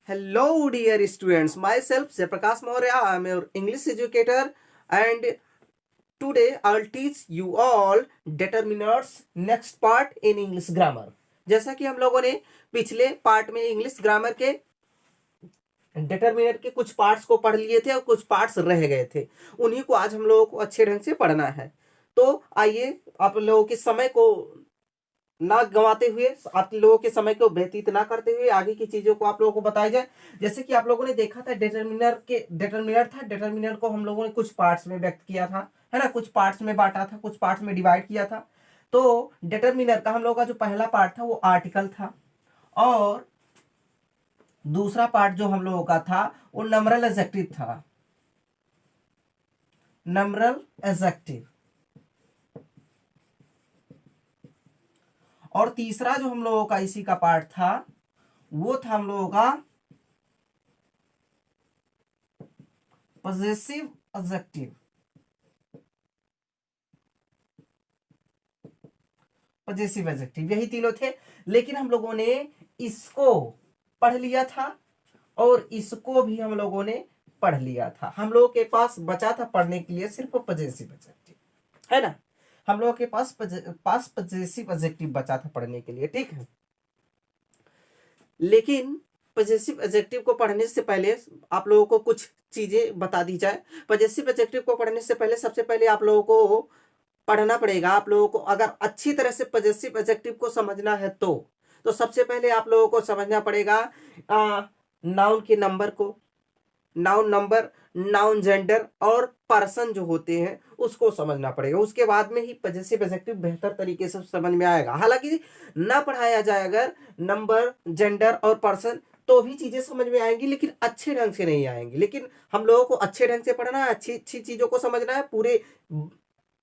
Hello, dear students. Myself, Jayaprakash Maurya. I am your English educator, and today I'll teach you all determiners next part in English grammar. जैसा कि हम लोगों ने पिछले part में English grammar के determiner के कुछ पार्ट्स को पढ़ लिए थे और कुछ पार्ट्स रह गए थे, उन्हीं को आज हम लोगों को अच्छे ढंग से पढ़ना है। तो आइए आप लोगों के समय को ना गंवाते हुए, आप लोगों के समय को व्यतीत ना करते हुए आगे की चीजों को आप लोगों को बताया जाए। जैसे कि आप लोगों ने देखा था डिटरमिनर को हम लोगों ने कुछ पार्ट्स में व्यक्त किया था, है ना, कुछ पार्ट्स में बांटा था, कुछ पार्ट्स में डिवाइड किया था। तो डिटरमिनर का हम लोगों का जो पहला पार्ट था वो आर्टिकल था, और दूसरा पार्ट जो हम लोगों का था वो नंबरल एडजेक्टिव था, नंबरल एडजेक्टिव। और तीसरा जो हम लोगों का इसी का पार्ट था वो था हम लोगों का पॉजेसिव एडजेक्टिव। पॉजेसिव एडजेक्टिव, यही तीनों थे। लेकिन हम लोगों ने इसको पढ़ लिया था और इसको भी हम लोगों ने पढ़ लिया था। हम लोगों के पास बचा था पढ़ने के लिए सिर्फ पॉजेसिव एडजेक्टिव, है ना। हम लोगों के पास पॉजेसिव एडजेक्टिव बचा था पढ़ने के लिए, ठीक है। लेकिन पॉजेसिव एडजेक्टिव को पढ़ने से पहले आप लोगों को कुछ चीजें बता दी जाए। पॉजेसिव एडजेक्टिव को पढ़ने से पहले सबसे पहले आप लोगों को पढ़ना पड़ेगा। आप लोगों को अगर अच्छी तरह से पॉजेसिव एडजेक्टिव को समझना है तो सबसे पहले आप लोगों को समझना पड़ेगा नाउन के नंबर को, नाउन नंबर, नाउन जेंडर और पर्सन जो होते हैं उसको समझना पड़ेगा। उसके बाद में ही पॉजेसिव एडजेक्टिव बेहतर तरीके से समझ में आएगा। हालांकि ना पढ़ाया जाए अगर नंबर, जेंडर और पर्सन तो भी चीजें समझ में आएंगी, लेकिन अच्छे ढंग से नहीं आएंगी। लेकिन हम लोगों को अच्छे ढंग से पढ़ना है, अच्छी अच्छी चीजों को समझना है, पूरे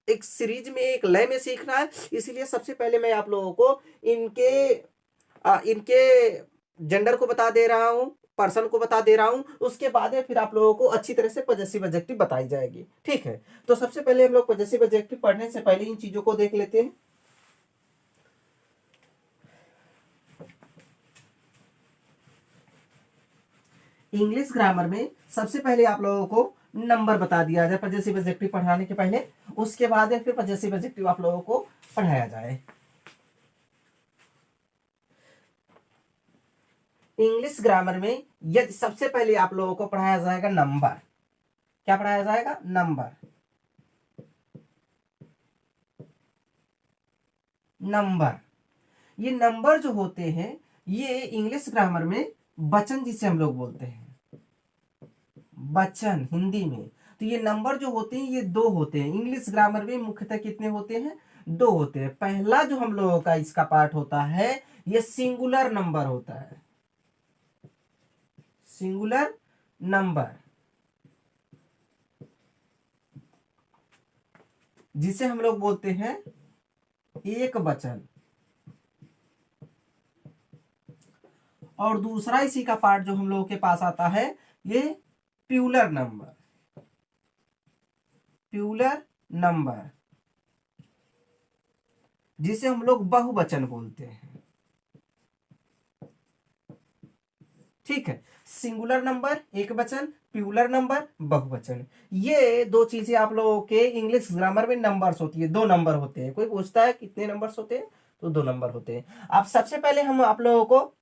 एक सीरीज में, एक लय में सीखना है। इसीलिए सबसे पहले मैं आप लोगों को इनके जेंडर को बता दे रहा हूं, पर्सन को बता दे रहा हूं। उसके बाद में फिर आप लोगों को अच्छी तरह से पॉजेसिव एडजेक्टिव बताई जाएगी, ठीक है। तो सबसे पहले हम लोग पॉजेसिव एडजेक्टिव पढ़ने से पहले इन चीजों को देख लेते हैं। इंग्लिश ग्रामर में सबसे पहले आप लोगों को नंबर बता दिया जाए पॉजेसिव एडजेक्टिव पढ़ाने के पहले। उसके बाद फिर पॉजेसिव एडजेक्टिव आप लोगों को पढ़ाया जाए। इंग्लिश ग्रामर में यदि सबसे पहले आप लोगों को पढ़ाया जाएगा नंबर। क्या पढ़ाया जाएगा? नंबर। नंबर, ये नंबर जो होते हैं ये इंग्लिश ग्रामर में वचन जिसे हम लोग बोलते हैं, वचन हिंदी में। तो ये नंबर जो होते हैं ये दो होते हैं। इंग्लिश ग्रामर में मुख्यतः कितने होते हैं? दो होते हैं। पहला जो हम लोगों का इसका पार्ट होता है ये सिंगुलर नंबर होता है, सिंगुलर नंबर, जिसे हम लोग बोलते हैं एक वचन। और दूसरा इसी का पार्ट जो हम लोगों के पास आता है ये प्यूलर नंबर, प्यूलर नंबर, जिसे हम लोग बहुवचन बोलते हैं, ठीक है। सिंगुलर नंबर एक वचन, प्यूलर नंबर बहुवचन। ये दो चीजें आप लोगों के इंग्लिश ग्रामर में नंबर्स होती है। दो नंबर होते हैं। कोई पूछता है कितने नंबर्स होते हैं, तो दो नंबर होते हैं। अब सबसे पहले हम आप लोगों को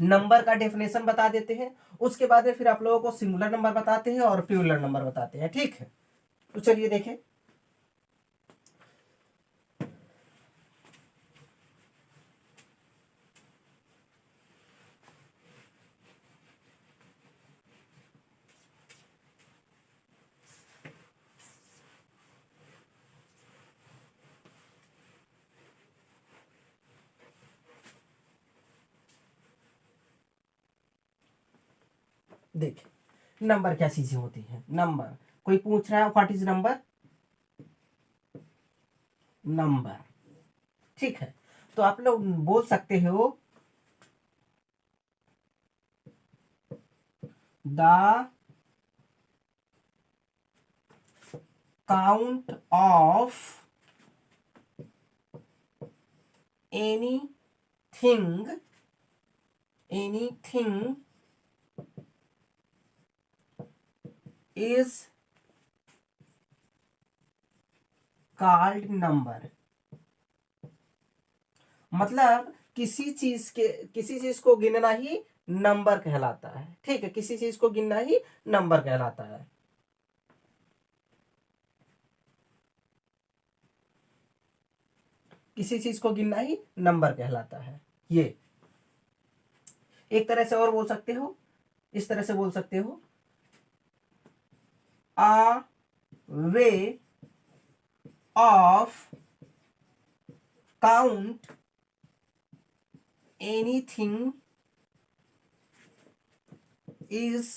नंबर का डेफिनेशन बता देते हैं, उसके बाद में फिर आप लोगों को सिंगुलर नंबर बताते हैं और प्यूलर नंबर बताते हैं, ठीक है। तो चलिए देखें। देखिए नंबर क्या चीजें होती हैं। नंबर, कोई पूछ रहा है व्हाट इज नंबर? नंबर, ठीक है। तो आप लोग बोल सकते हो the count of anything is called number. मतलब किसी चीज को गिनना ही नंबर कहलाता है। ठीक है, किसी चीज को गिनना ही नंबर कहलाता है। किसी चीज को गिनना ही नंबर कहलाता है। ये एक तरह से और बोल सकते हो, इस तरह से बोल सकते हो, a way of count anything is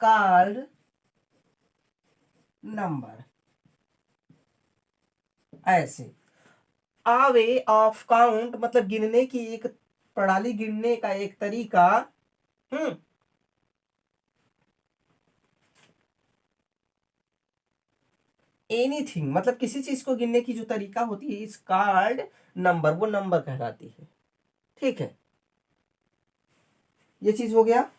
called number। ऐसे a way of count मतलब गिनने की एक प्रणाली, गिनने का एक तरीका। एनीथिंग मतलब किसी चीज को गिनने की जो तरीका होती है, इस कॉल्ड नंबर, वो नंबर कहलाती है। ठीक है, ये चीज हो गया।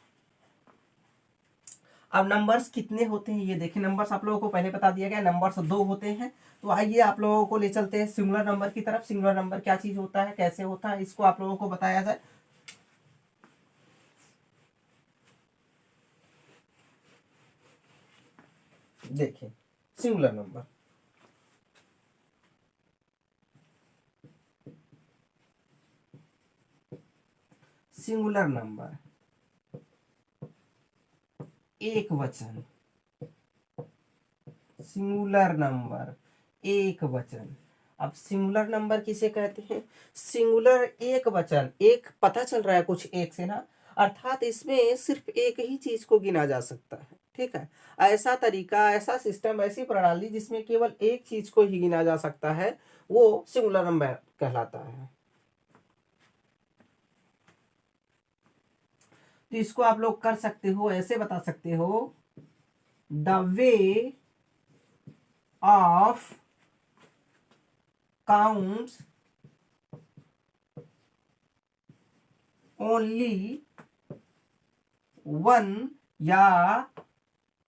अब नंबर्स कितने होते हैं ये देखिए। नंबर्स आप लोगों को पहले बता दिया गया, नंबर्स दो होते हैं। तो आइए आप लोगों को ले चलते हैं सिंगुलर नंबर की तरफ। सिंगुलर नंबर क्या चीज होता है, कैसे होता है, इसको आप लोगों को बताया जाए। देखिए सिंगुलर नंबर, सिंगुलर नंबर एक वचन, सिंगुलर नंबर एक वचन। अब सिंगुलर नंबर किसे कहते हैं? सिंगुलर एक वचन, एक पता चल रहा है कुछ एक से ना, अर्थात इसमें सिर्फ एक ही चीज को गिना जा सकता है। ठीक है, ऐसा तरीका, ऐसा सिस्टम, ऐसी प्रणाली जिसमें केवल एक चीज को ही गिना जा सकता है, वो सिंगुलर नंबर कहलाता है। तो इसको आप लोग कर सकते हो, ऐसे बता सकते हो, the way of counts only one, या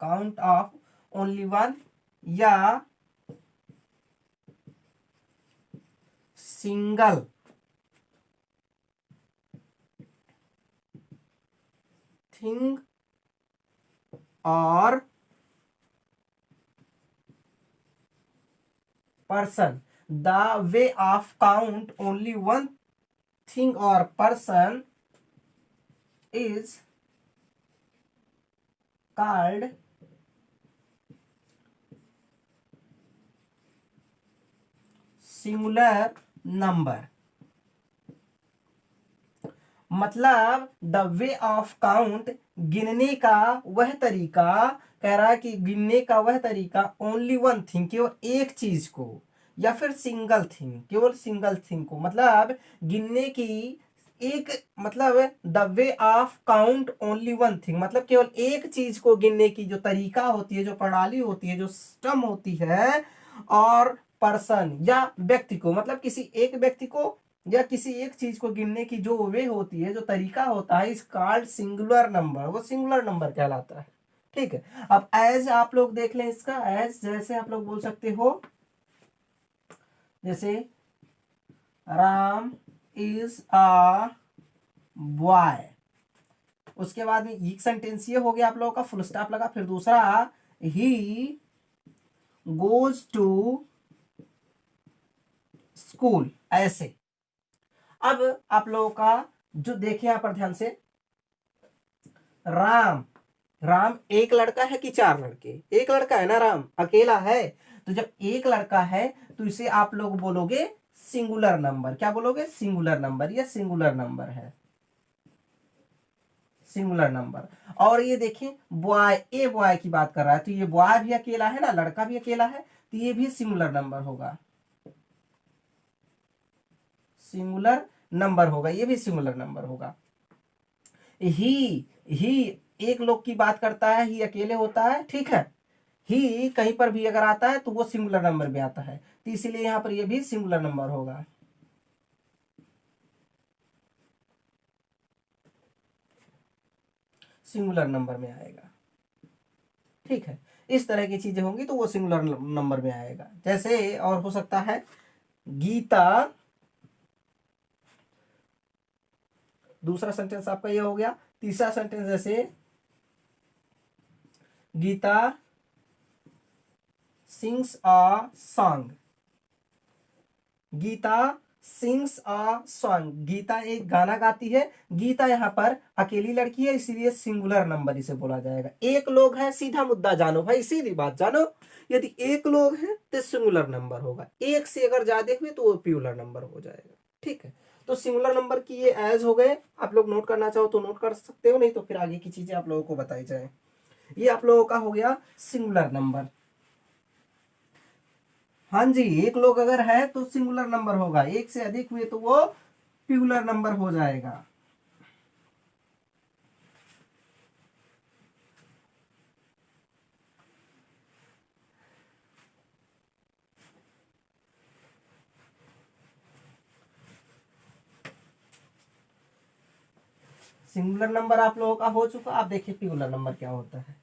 काउंट ऑफ ओनली वन, या सिंगल थिंग और person। The way of count only one thing or person is called singular number। मतलब द वे ऑफ काउंट, गिनने का वह तरीका, कह रहा है कि गिनने का वह तरीका, ओनली वन थिंग केवल एक चीज को, या फिर सिंगल थिंग केवल सिंगल थिंग को, मतलब गिनने की एक, मतलब the way of count only one thing मतलब केवल एक चीज को गिनने की जो तरीका होती है, जो प्रणाली होती है, जो सिस्टम होती है, और पर्सन या व्यक्ति को, मतलब किसी एक व्यक्ति को या किसी एक चीज को गिनने की जो वे होती है, जो तरीका होता है, इस कॉल्ड सिंगुलर नंबर, वो सिंगुलर नंबर कहलाता है। ठीक है, अब एज आप लोग देख लें इसका, एज जैसे आप लोग बोल सकते हो, जैसे राम इज अ बॉय। उसके बाद में एक सेंटेंस ये हो गया आप लोगों का, फुल स्टॉप लगा। फिर दूसरा, ही गोज टू स्कूल। ऐसे अब आप लोगों का जो देखे यहां पर ध्यान से, राम, राम एक लड़का है कि चार लड़के? एक लड़का है ना, राम अकेला है। तो जब एक लड़का है तो इसे आप लोग बोलोगे सिंगुलर नंबर। क्या बोलोगे? Singular number. यह सिंगुलर नंबर है, सिंगुलर नंबर। और ये देखिए बॉय, ए बॉय की बात कर रहा है, तो ये बॉय भी अकेला है ना, लड़का भी अकेला है, तो ये भी सिंगुलर नंबर होगा, सिंगुलर नंबर होगा, ये भी सिंगुलर नंबर होगा। ही एक लोग की बात करता है, ही अकेले होता है। ठीक है, ही कहीं पर भी अगर आता है तो वो सिंगुलर नंबर में आता है, तो इसीलिए यहां पर ये भी सिंगुलर नंबर होगा। सिंगुलर नंबर में आएगा। ठीक है, इस तरह की चीजें होंगी तो वो सिंगुलर नंबर में आएगा। जैसे और हो सकता है गीता, दूसरा सेंटेंस आपका ये हो गया। तीसरा सेंटेंस जैसे Geeta sings a song, Geeta sings a song, Geeta एक गाना गाती है। गीता यहाँ पर अकेली लड़की है इसीलिए सिंगुलर नंबर इसे बोला जाएगा। एक लोग है, सीधा मुद्दा जानो भाई, सीधी बात जानो, यदि एक लोग है तो सिंगुलर नंबर होगा, एक से अगर ज्यादा हुए तो वो प्यूलर नंबर हो जाएगा। ठीक है, तो सिंगुलर नंबर की ये एज हो गए। आप लोग नोट करना चाहो तो नोट कर सकते हो, नहीं तो फिर आगे की चीजें आप लोगों को बताई जाए। ये आप लोगों का हो गया सिंगुलर नंबर। हाँ जी, एक लोग अगर है तो सिंगुलर नंबर होगा, एक से अधिक हुए तो वो प्यूलर नंबर हो जाएगा। सिंगुलर नंबर आप लोगों का हो चुका। आप देखिए प्यूलर नंबर क्या होता है।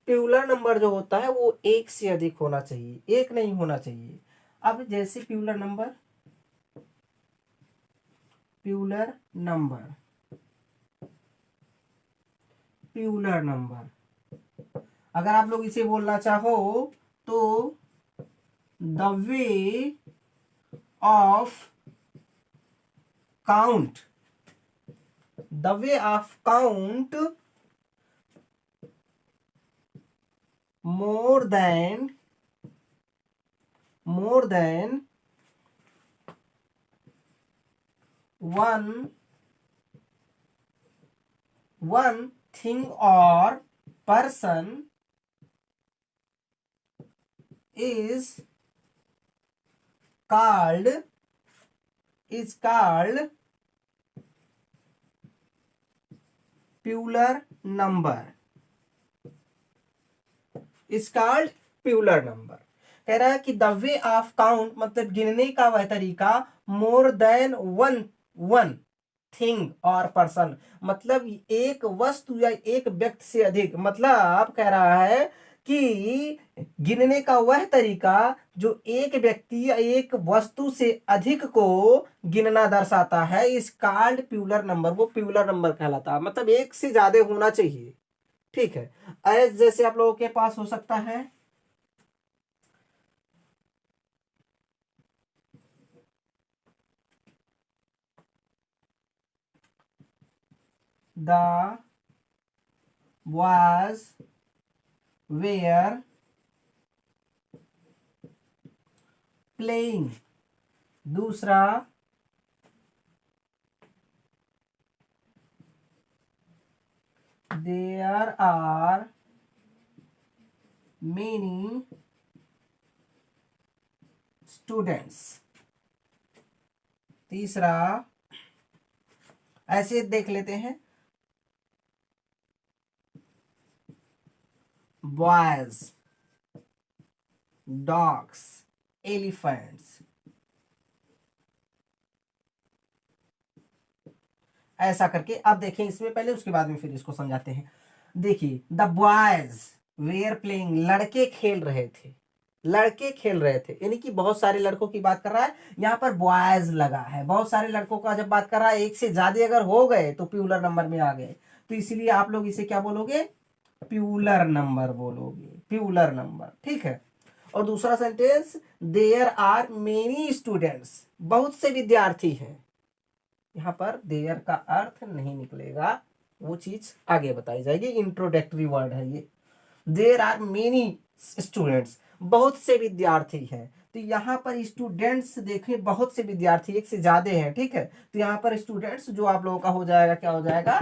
प्यूलर नंबर जो होता है वो एक से अधिक होना चाहिए, एक नहीं होना चाहिए। अब जैसे plural number, plural number, plural number, अगर आप लोग इसे बोलना चाहो तो the way of count, the way of count more than one thing or person is called plural number, is called plural number. कह रहा है कि द वे ऑफ काउंट मतलब गिनने का वह तरीका, मोर देन वन थिंग और पर्सन, मतलब एक वस्तु या एक व्यक्ति से अधिक, मतलब कह रहा है कि गिनने का वह तरीका जो एक व्यक्ति या एक वस्तु से अधिक को गिनना दर्शाता है, इस कॉल्ड प्यूलर नंबर, वो प्यूलर नंबर कहलाता है। मतलब एक से ज्यादा होना चाहिए। ठीक है, एज जैसे आप लोगों के पास हो सकता है द was were playing, दूसरा there are many students, तीसरा ऐसे देख लेते हैं boys, dogs, elephants, ऐसा करके। अब देखें इसमें पहले, उसके बाद में फिर इसको समझाते हैं। देखिए द बॉयज वेयर प्लेइंग, लड़के खेल रहे थे, लड़के खेल रहे थे, यानी कि बहुत सारे लड़कों की बात कर रहा है। यहाँ पर बॉयज लगा है, बहुत सारे लड़कों का जब बात कर रहा है, एक से ज्यादा अगर हो गए तो प्यूलर नंबर में आ गए, तो इसीलिए आप लोग इसे क्या बोलोगे, प्यूलर नंबर बोलोगे, प्यूलर नंबर। ठीक है, और दूसरा sentence there are many students, बहुत से विद्यार्थी हैं। यहाँ पर देयर का अर्थ नहीं निकलेगा, वो चीज आगे बताई जाएगी, इंट्रोडक्टरी वर्ड है ये। देयर आर मेनी स्टूडेंट्स, बहुत से विद्यार्थी हैं, तो यहाँ पर स्टूडेंट्स देखें, बहुत से विद्यार्थी एक से ज्यादा हैं। ठीक है, तो यहाँ पर स्टूडेंट्स जो आप लोगों का हो जाएगा, क्या हो जाएगा,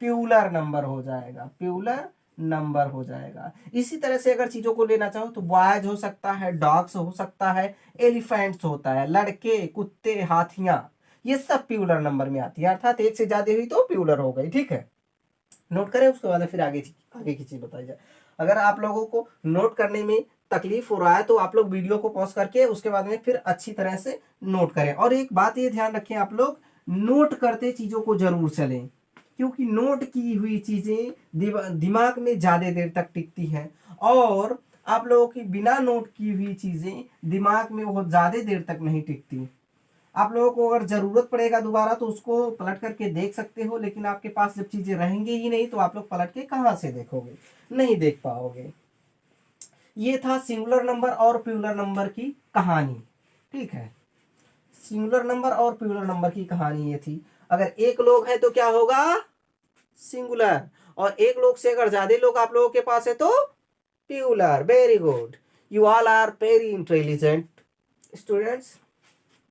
प्यूलर नंबर हो जाएगा, प्यूलर नंबर हो जाएगा। इसी तरह से अगर चीजों को लेना चाहो तो बॉयज हो सकता है, डॉग्स हो सकता है, एलिफेंट्स होता है, लड़के, कुत्ते, हाथियां, ये सब प्यूलर नंबर में आती है, अर्थात एक से ज्यादा हुई तो प्यूलर हो गई। ठीक है, नोट करें, उसके बाद फिर आगे की चीज बताई जाए। अगर आप लोगों को नोट करने में तकलीफ हो रहा है तो आप लोग वीडियो को पॉज करके उसके बाद में फिर अच्छी तरह से नोट करें। और एक बात ये ध्यान रखें, आप लोग नोट करते चीजों को जरूर चलें, क्योंकि नोट की हुई चीजें दिमाग में ज्यादा देर तक टिकती हैं, और आप लोगों की बिना नोट की हुई चीजें दिमाग में बहुत ज्यादा देर तक नहीं टिकती। आप लोगों को अगर जरूरत पड़ेगा दोबारा तो उसको पलट करके देख सकते हो, लेकिन आपके पास जब चीजें रहेंगी ही नहीं तो आप लोग पलट के कहाँ से देखोगे, नहीं देख पाओगे। ये था सिंगुलर नंबर और प्लूरल नंबर की कहानी। ठीक है, सिंगुलर नंबर और प्लूरल नंबर की कहानी ये थी। अगर एक लोग है तो क्या होगा, सिंगुलर, और एक लोग से अगर ज्यादा लोग आप लोगों के पास है तो plural. Very good, you all are very intelligent students.